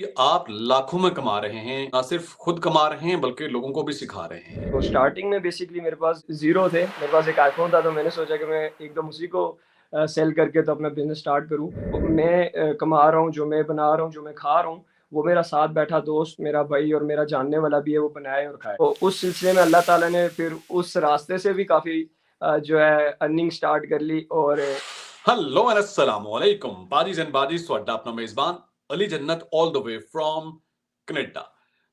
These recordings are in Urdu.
کہ آپ لاکھوں میں کما رہے ہیں، نہ صرف خود کما رہے ہیں بلکہ لوگوں کو بھی سکھا رہے ہیں۔ تو اسٹارٹنگ میں بیسکلی میرے پاس زیرو تھے، میرے پاس ایک آئی فون تھا، تو میں نے سوچا کہ میں ایک دم اسی کو سیل کر کے تو اپنا بزنس اسٹارٹ کروں۔ میں کما رہا ہوں، جو میں بنا رہا ہوں، جو میں کھا رہا ہوں، وہ میرا ساتھ بیٹھا دوست، میرا بھائی اور میرا جاننے والا بھی ہے، وہ بنائے اور کھائے۔ تو اس سلسلے میں اللہ تعالیٰ نے پھر اس راستے سے بھی کافی جو ہے ارننگ اسٹارٹ کر لی۔ اور ہلو اینڈ السلام علیکم بادیز اینڈ بادیز، ਤੁਹਾਡਾ ਆਪਣਾ میزبان علی جنت all the way from Canada.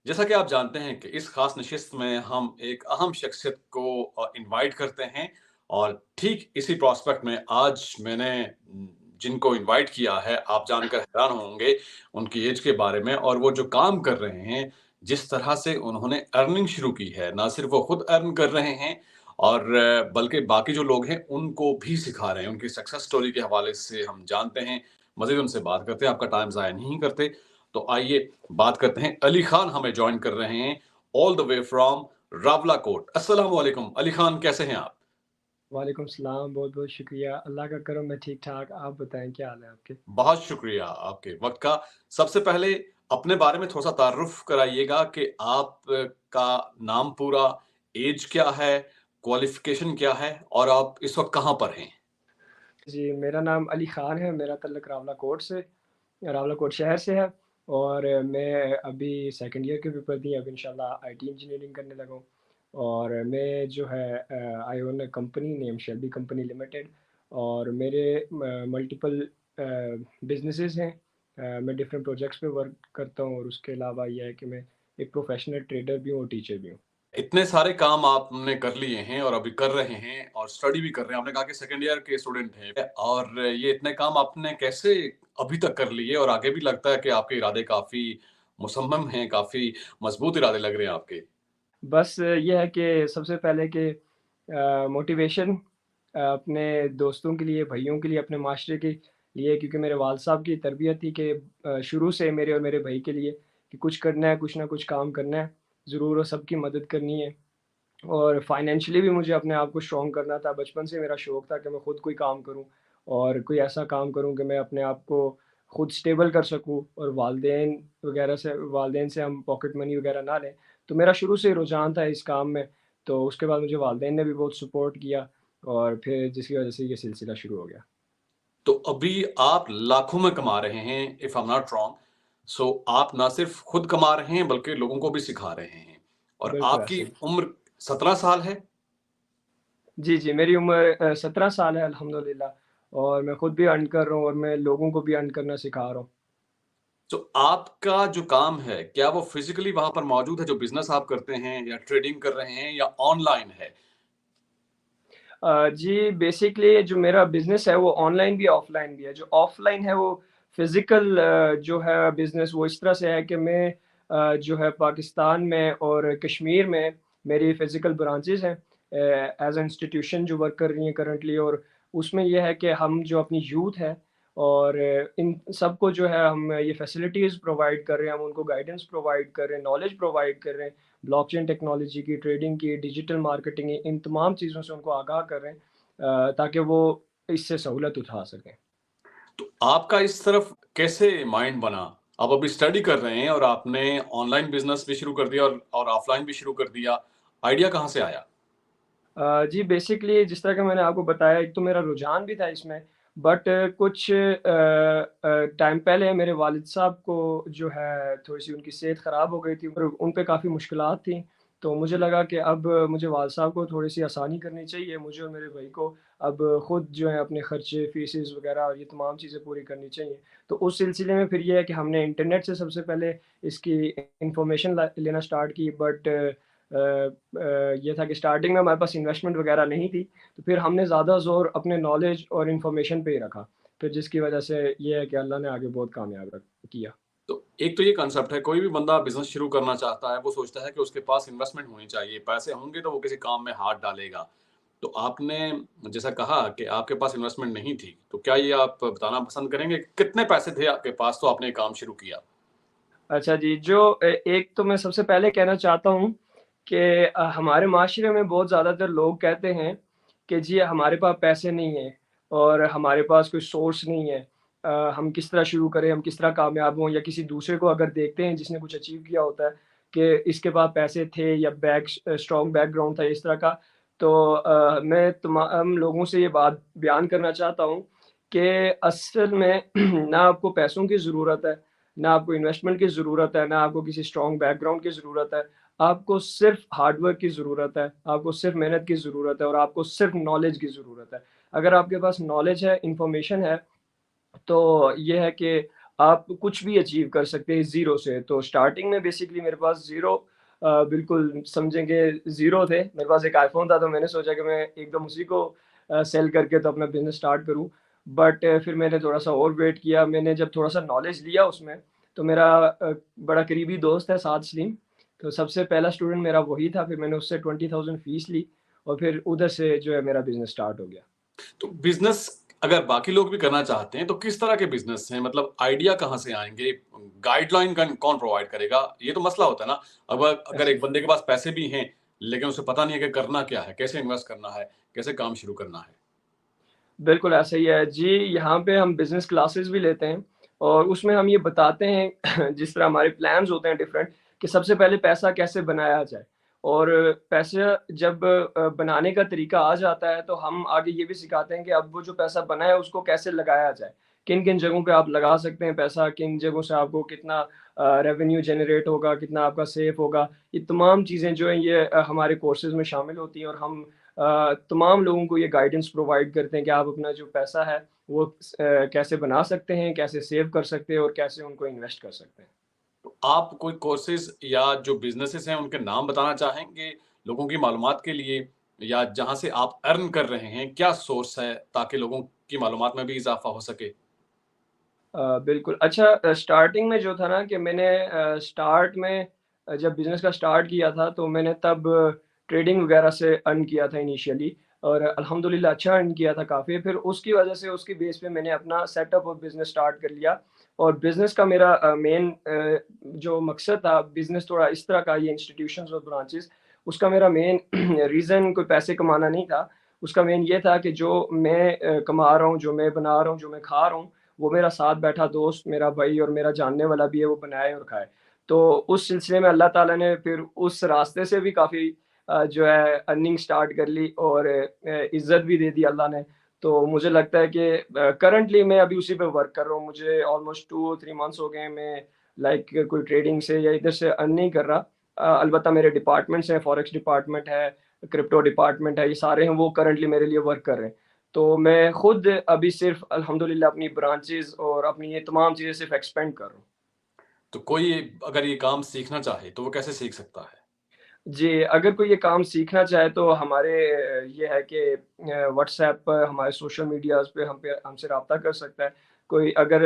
جیسا کہ آپ جانتے ہیں کہ اس خاص نشست میں ہم ایک اہم شخصیت کو انوائٹ کرتے ہیں، اور ٹھیک اسی پراسپیکٹ میں آج میں نے جن کو انوائٹ کیا ہے آپ جان کر حیران ہوں گے ان کی ایج کے بارے میں، اور وہ جو کام کر رہے ہیں، جس طرح سے انہوں نے ارننگ شروع کی ہے۔ نہ صرف وہ خود ارن کر رہے ہیں اور بلکہ باقی جو لوگ ہیں ان کو بھی سکھا رہے ہیں۔ ان کی سکسس سٹوری کے حوالے سے ہم جانتے ہیں، مزید ان سے بات کرتے ہیں، آپ کا ٹائم ضائع نہیں کرتے۔ تو آئیے بات کرتے ہیں۔ علی خان ہمیں جوائن کر رہے ہیں آل دا وے فرام راولا کوٹ۔ السلام علیکم علی خان، کیسے ہیں آپ؟ وعلیکم السلام، بہت بہت شکریہ، اللہ کا کرم، میں ٹھیک ٹھاک۔ آپ بتائیں کیا حال ہے آپ کے؟ بہت شکریہ آپ کے وقت کا۔ سب سے پہلے اپنے بارے میں تھوڑا سا تعارف کرائیے گا کہ آپ کا نام پورا، ایج کیا ہے، کوالیفیکیشن کیا ہے، اور آپ اس وقت کہاں پر ہیں؟ جی، میرا نام علی خان ہے، میرا تعلق راولا کوٹ سے، راولا کوٹ شہر سے ہے، اور میں ابھی سیکنڈ ایئر کے پیپر دی، اب انشاءاللہ آئی ٹی انجینئرنگ کرنے لگا ہوں۔ اور میں جو ہے I own a company name Shelby company limited, اور میرے ملٹیپل بزنسز ہیں۔ میں ڈفرینٹ پروجیکٹس پہ ورک کرتا ہوں، اور اس کے علاوہ یہ ہے کہ میں ایک پروفیشنل ٹریڈر بھی ہوں اور ٹیچر بھی ہوں۔ اتنے سارے کام آپ نے کر لیے ہیں اور ابھی کر رہے ہیں اور اسٹڈی بھی کر رہے ہیں۔ آپ نے کہا کہ سیکنڈ ایئر کے اسٹوڈنٹ ہیں، اور یہ اتنے کام آپ نے کیسے ابھی تک کر لیے؟ اور آگے بھی لگتا ہے کہ آپ کے ارادے کافی مصمم ہیں، کافی مضبوط ارادے لگ رہے ہیں آپ کے۔ بس یہ ہے کہ سب سے پہلے کہ موٹیویشن اپنے دوستوں کے لیے، بھائیوں کے لیے، اپنے معاشرے کے لیے، کیونکہ میرے والد صاحب کی تربیت تھی کہ شروع سے میرے اور میرے بھائی کے لیے کہ کچھ کرنا ہے، کچھ نہ کچھ کام کرنا ہے ضرور، اور سب کی مدد کرنی ہے۔ اور فائنینشلی بھی مجھے اپنے آپ کو اسٹرانگ کرنا تھا۔ بچپن سے میرا شوق تھا کہ میں خود کوئی کام کروں، اور کوئی ایسا کام کروں کہ میں اپنے آپ کو خود اسٹیبل کر سکوں، اور والدین سے ہم پاکٹ منی وغیرہ نہ لیں۔ تو میرا شروع سے رجحان تھا اس کام میں، تو اس کے بعد مجھے والدین نے بھی بہت سپورٹ کیا، اور پھر جس کی وجہ سے یہ سلسلہ شروع ہو گیا۔ تو ابھی آپ لاکھوں میں کما رہے ہیں اف I'm not wrong، سو آپ نہ صرف خود کما رہے ہیں بلکہ لوگوں کو بھی سکھا رہے ہیں، اور بالکل آپ کی ایسے ہی۔ عمر 17 سال ہے۔ جی جی، میری عمر 17 سال ہے الحمدللہ، اور میں خود بھی ارن کر رہا ہوں، اور میں لوگوں کو بھی ارن کرنا سکھا رہا ہوں۔ تو آپ کا جو کام ہے کیا وہ فزیکلی وہاں پر موجود ہے، جو بزنس آپ کرتے ہیں، یا ٹریڈنگ کر رہے ہیں، یا آن لائن ہے؟ جی، بیسکلی جو میرا بزنس ہے وہ آن لائن بھی آف لائن بھی ہے۔ جو آف لائن ہے وہ فزیکل جو ہے بزنس، وہ اس طرح سے ہے کہ میں جو ہے پاکستان میں اور کشمیر میں میری فزیکل برانچز ہیں ایز اے انسٹیٹیوشن جو ورک کر رہی ہیں کرنٹلی، اور اس میں یہ ہے کہ ہم جو اپنی یوتھ ہے اور ان سب کو جو ہے ہم یہ فیسلٹیز پرووائڈ کر رہے ہیں، ہم ان کو گائیڈنس پرووائڈ کر رہے ہیں، نالج پرووائڈ کر رہے ہیں، بلاک چین ٹیکنالوجی کی، ٹریڈنگ کی، ڈیجیٹل مارکیٹنگ، ان تمام چیزوں سے ان کو آگاہ کر رہے ہیں تاکہ وہ اس سے سہولت اٹھا سکیں۔ تو آپ کا اس طرف کیسے مائنڈ بنا؟ آپ ابھی اسٹڈی کر رہے ہیں اور آپ نے آن لائن بزنس بھی شروع کر دیا اور آف لائن بھی شروع کر دیا، آئیڈیا کہاں سے آیا؟ جی، بیسکلی جس طرح کہ میں نے آپ کو بتایا، ایک تو میرا رجحان بھی تھا اس میں، بٹ کچھ ٹائم پہلے میرے والد صاحب کو جو ہے تھوڑی سی ان کی صحت خراب ہو گئی تھی، اور ان پہ کافی مشکلات تھیں، تو مجھے لگا کہ اب مجھے والد صاحب کو تھوڑی سی آسانی کرنی چاہیے، مجھے اور میرے بھائی کو اب خود جو ہے اپنے خرچے، فیسز وغیرہ اور یہ تمام چیزیں پوری کرنی چاہیے۔ تو اس سلسلے میں پھر یہ ہے کہ ہم نے انٹرنیٹ سے سب سے پہلے اس کی انفارمیشن لینا اسٹارٹ کی، بٹ یہ تھا کہ اسٹارٹنگ میں ہمارے پاس انویسٹمنٹ وغیرہ نہیں تھی، تو پھر ہم نے زیادہ زور اپنے نالج اور انفارمیشن پہ ہی رکھا، پھر جس کی وجہ سے یہ ہے کہ اللہ نے آگے بہت کامیاب کیا۔ تو ایک تو یہ کنسپٹ ہے، کوئی بھی بندہ بزنس شروع کرنا چاہتا ہے وہ سوچتا ہے کہ اس کے پاس انویسٹمنٹ ہونی چاہیے، پیسے ہوں گے تو وہ کسی کام میں ہاتھ ڈالے گا۔ تو آپ نے جیسا کہا کہ آپ کے پاس انویسٹمنٹ نہیں تھی، تو کیا یہ آپ بتانا پسند کریں گے کتنے پیسے تھے آپ کے پاس تو آپ نے یہ کام شروع کیا؟ اچھا جی، جو ایک تو میں سب سے پہلے کہنا چاہتا ہوں کہ ہمارے معاشرے میں بہت زیادہ تر لوگ کہتے ہیں کہ جی ہمارے پاس پیسے نہیں ہیں اور ہمارے پاس کوئی سورس نہیں ہے، ہم کس طرح شروع کریں، ہم کس طرح کامیاب ہوں، یا کسی دوسرے کو اگر دیکھتے ہیں جس نے کچھ اچیو کیا ہوتا ہے کہ اس کے پاس پیسے تھے یا اسٹرانگ بیک گراؤنڈ تھا اس طرح کا، تو میں تمام لوگوں سے یہ بات بیان کرنا چاہتا ہوں کہ اصل میں نہ آپ کو پیسوں کی ضرورت ہے، نہ آپ کو انویسٹمنٹ کی ضرورت ہے، نہ آپ کو کسی اسٹرانگ بیک گراؤنڈ کی ضرورت ہے. آپ کو صرف ہارڈ ورک کی ضرورت ہے، آپ کو صرف محنت کی ضرورت ہے، اور آپ کو صرف نالج کی ضرورت ہے. اگر آپ کے پاس نالج ہے، انفارمیشن ہے، تو یہ ہے کہ آپ کچھ بھی اچیو کر سکتے ہیں زیرو سے. تو اسٹارٹنگ میں بیسکلی میرے پاس زیرو، بالکل سمجھیں کہ زیرو تھے. میرے پاس ایک آئی فون تھا، تو میں نے سوچا کہ میں ایک دم اسی کو سیل کر کے تو اپنا بزنس اسٹارٹ کروں. بٹ پھر میں نے تھوڑا سا اور ویٹ کیا. میں نے جب تھوڑا سا نالج لیا اس میں، تو میرا بڑا قریبی دوست ہے سعد سلیم، تو سب سے پہلا اسٹوڈنٹ میرا وہی تھا. پھر میں نے اس سے 20,000 فیس لی، اور پھر ادھر سے جو ہے میرا بزنس اسٹارٹ ہو گیا. تو بزنس اگر باقی لوگ بھی کرنا چاہتے ہیں تو کس طرح کے بزنس ہیں؟ مطلب آئیڈیا کہاں سے آئیں گے؟ گائیڈ لائن کون پرووائڈ کرے گا؟ یہ تو مسئلہ ہوتا ہے نا. اگر ایسے ایک بندے کے پاس پیسے بھی ہیں لیکن اسے پتا نہیں ہے کہ کرنا کیا ہے، کیسے انویسٹ کرنا ہے، کیسے کام شروع کرنا ہے. بالکل ایسا ہی ہے جی. یہاں پہ ہم بزنس کلاسز بھی لیتے ہیں، اور اس میں ہم یہ بتاتے ہیں جس طرح ہمارے پلانز ہوتے ہیں ڈفرینٹ، کہ سب سے پہلے پیسہ کیسے بنایا جائے. اور پیسہ جب بنانے کا طریقہ آ جاتا ہے، تو ہم آگے یہ بھی سکھاتے ہیں کہ اب وہ جو پیسہ بنا ہے اس کو کیسے لگایا جائے، کن کن جگہوں پہ آپ لگا سکتے ہیں پیسہ، کن جگہوں سے آپ کو کتنا ریونیو جنریٹ ہوگا، کتنا آپ کا سیف ہوگا. یہ تمام چیزیں جو ہیں یہ ہمارے کورسز میں شامل ہوتی ہیں، اور ہم تمام لوگوں کو یہ گائیڈنس پرووائڈ کرتے ہیں کہ آپ اپنا جو پیسہ ہے وہ کیسے بنا سکتے ہیں، کیسے سیو کر سکتے ہیں، اور کیسے ان کو انویسٹ کر سکتے ہیں. تو آپ کوئی کورسز یا جو بزنسز ہیں ان کے نام بتانا چاہیں گے لوگوں کی معلومات کے لیے، یا جہاں سے آپ ارن کر رہے ہیں کیا سورس ہے تاکہ لوگوں کی معلومات میں بھی اضافہ ہو سکے؟ بالکل. اچھا، اسٹارٹنگ میں جو تھا نا کہ میں نے اسٹارٹ میں جب بزنس کا اسٹارٹ کیا تھا، تو میں نے تب ٹریڈنگ وغیرہ سے ارن کیا تھا انیشیلی، اور الحمدللہ اچھا ارن کیا تھا کافی. پھر اس کی وجہ سے اس کی بیس پہ میں نے اپنا سیٹ اپ اور بزنس اسٹارٹ کر لیا. اور بزنس کا میرا مین جو مقصد تھا، بزنس تھوڑا اس طرح کا، یہ انسٹیٹیوشنز اور برانچز، اس کا میرا مین ریزن کوئی پیسے کمانا نہیں تھا. اس کا مین یہ تھا کہ جو میں کما رہا ہوں، جو میں بنا رہا ہوں، جو میں کھا رہا ہوں، وہ میرا ساتھ بیٹھا دوست، میرا بھائی اور میرا جاننے والا بھی ہے، وہ بنائے اور کھائے. تو اس سلسلے میں اللہ تعالیٰ نے پھر اس راستے سے بھی کافی جو ہے ارننگ سٹارٹ کر لی، اور عزت بھی دے دی اللہ نے. تو مجھے لگتا ہے کہ کرنٹلی میں ابھی اسی پہ ورک کر رہا ہوں. مجھے آلموسٹ 2-3 منتھس ہو گئے ہیں، میں لائک کوئی ٹریڈنگ سے یا ادھر سے ارن نہیں کر رہا. البتہ میرے ڈپارٹمنٹس ہیں، فوریکس ڈپارٹمنٹ ہے، کرپٹو ڈپارٹمنٹ ہے، یہ سارے ہیں وہ کرنٹلی میرے لیے ورک کر رہے ہیں. تو میں خود ابھی صرف الحمدللہ اپنی برانچز اور اپنی یہ تمام چیزیں صرف ایکسپینڈ کر رہا ہوں. تو کوئی اگر یہ کام سیکھنا چاہے تو وہ کیسے سیکھ سکتا ہے؟ جی، اگر کوئی یہ کام سیکھنا چاہے تو ہمارے یہ ہے کہ واٹس ایپ پر، ہمارے سوشل میڈیاز پہ ہم سے رابطہ کر سکتا ہے. کوئی اگر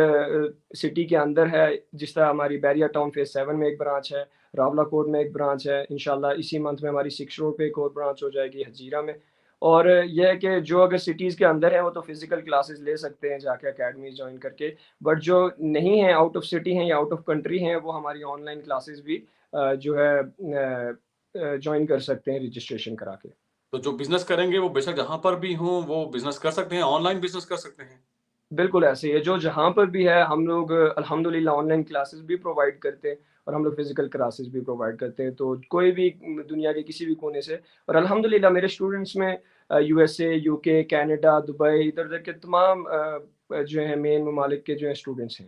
سٹی کے اندر ہے، جس طرح ہماری بیریا ٹاؤن فیز 7 میں ایک برانچ ہے، راولا کوٹ میں ایک برانچ ہے، انشاءاللہ اسی منتھ میں ہماری 6 روڈ پہ ایک اور برانچ ہو جائے گی حجیرہ میں. اور یہ ہے کہ جو اگر سٹیز کے اندر ہیں وہ تو فزیکل کلاسز لے سکتے ہیں جا کے اکیڈمیز جوائن کر کے. بٹ جو نہیں ہیں، آؤٹ آف سٹی ہیں یا آؤٹ آف کنٹری ہیں، وہ ہماری آن لائن کلاسز بھی جو ہے جوائن کر سکتے ہیں رجسٹریشن کرا کے. تو جو بزنس کریں گے وہ بے شک جہاں پر بھی ہوں وہ بزنس کر سکتے ہیں، آن لائن بزنس کر سکتے ہیں. بالکل ایسے ہی ہے، جو جہاں پر بھی ہے ہم لوگ الحمدللہ آن لائن کلاسز بھی پرووائڈ کرتے ہیں، اور ہم لوگ فزیکل کلاسز بھی پرووائڈ کرتے ہیں. تو کوئی بھی دنیا کے کسی بھی کونے سے، اور الحمدللہ میرے اسٹوڈنٹس میں یو ایس اے، یو کے، کینیڈا، دبئی، ادھر ادھر کے تمام جو ہیں مین ممالک کے جو ہیں اسٹوڈنٹس ہیں.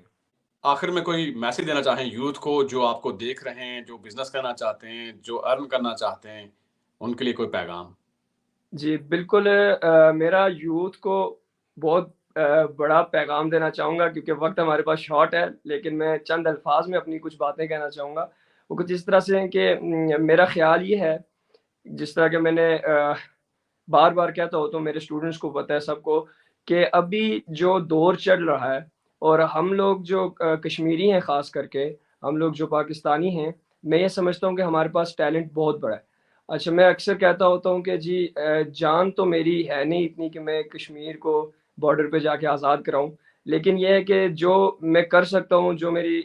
آخر میں کوئی میسج دینا چاہیں یوتھ کو جو آپ کو دیکھ رہے ہیں، جو بزنس کرنا چاہتے ہیں، جو ارن کرنا چاہتے ہیں، ان کے لیے کوئی پیغام؟ جی بالکل. میرا یوتھ کو بہت بڑا پیغام دینا چاہوں گا، کیونکہ وقت ہمارے پاس شارٹ ہے، لیکن میں چند الفاظ میں اپنی کچھ باتیں کہنا چاہوں گا. وہ کچھ اس طرح سے ہیں کہ میرا خیال یہ ہے، جس طرح کہ میں نے بار بار کہتا ہوتا ہوں، میرے اسٹوڈنٹس کو پتہ ہے سب کو، کہ ابھی جو دور چل رہا ہے، اور ہم لوگ جو کشمیری ہیں خاص کر کے، ہم لوگ جو پاکستانی ہیں، میں یہ سمجھتا ہوں کہ ہمارے پاس ٹیلنٹ بہت بڑا ہے. اچھا، میں اکثر کہتا ہوتا ہوں کہ جی جان تو میری ہے نہیں اتنی کہ میں کشمیر کو بارڈر پہ جا کے آزاد کراؤں، لیکن یہ ہے کہ جو میں کر سکتا ہوں، جو میری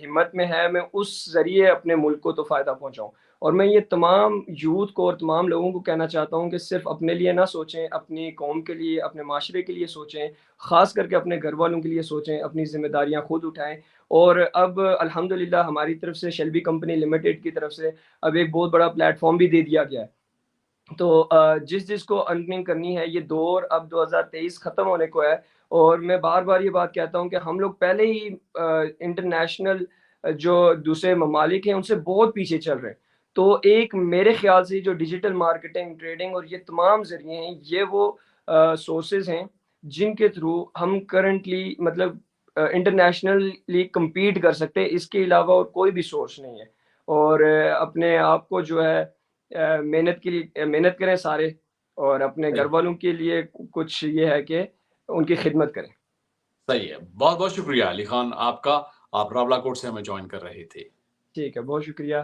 ہمت میں ہے، میں اس ذریعے اپنے ملک کو تو فائدہ پہنچاؤں. اور میں یہ تمام یوتھ کو اور تمام لوگوں کو کہنا چاہتا ہوں کہ صرف اپنے لیے نہ سوچیں، اپنی قوم کے لیے، اپنے معاشرے کے لیے سوچیں، خاص کر کے اپنے گھر والوں کے لیے سوچیں، اپنی ذمہ داریاں خود اٹھائیں۔ اور اب الحمدللہ ہماری طرف سے شیلبی کمپنی لمیٹڈ کی طرف سے اب ایک بہت بڑا پلیٹ فارم بھی دے دیا گیا ہے۔ تو جس کو ارننگ کرنی ہے، یہ دور اب 2023 ختم ہونے کو ہے، اور میں بار بار یہ بات کہتا ہوں کہ ہم لوگ پہلے ہی انٹرنیشنل جو دوسرے ممالک ہیں ان سے بہت پیچھے چل رہے ہیں۔ تو ایک میرے خیال سے جو ڈیجیٹل مارکیٹنگ، ٹریڈنگ اور یہ تمام ذریعے ہیں، یہ وہ سورسز ہیں جن کے تھرو ہم کرنٹلی مطلب انٹرنیشنلی کمپیٹ کر سکتے ہیں۔ اس کے علاوہ اور کوئی بھی سورس نہیں ہے۔ اور اپنے آپ کو جو ہے محنت کے لیے محنت کریں سارے، اور اپنے گھر صحیح والوں کے لیے کچھ یہ ہے کہ ان کی خدمت کریں۔ صحیح ہے، بہت بہت شکریہ علی خان آپ کا، آپ راولا کوٹ سے ہمیں جوائن کر رہے تھے۔ ٹھیک ہے، بہت شکریہ۔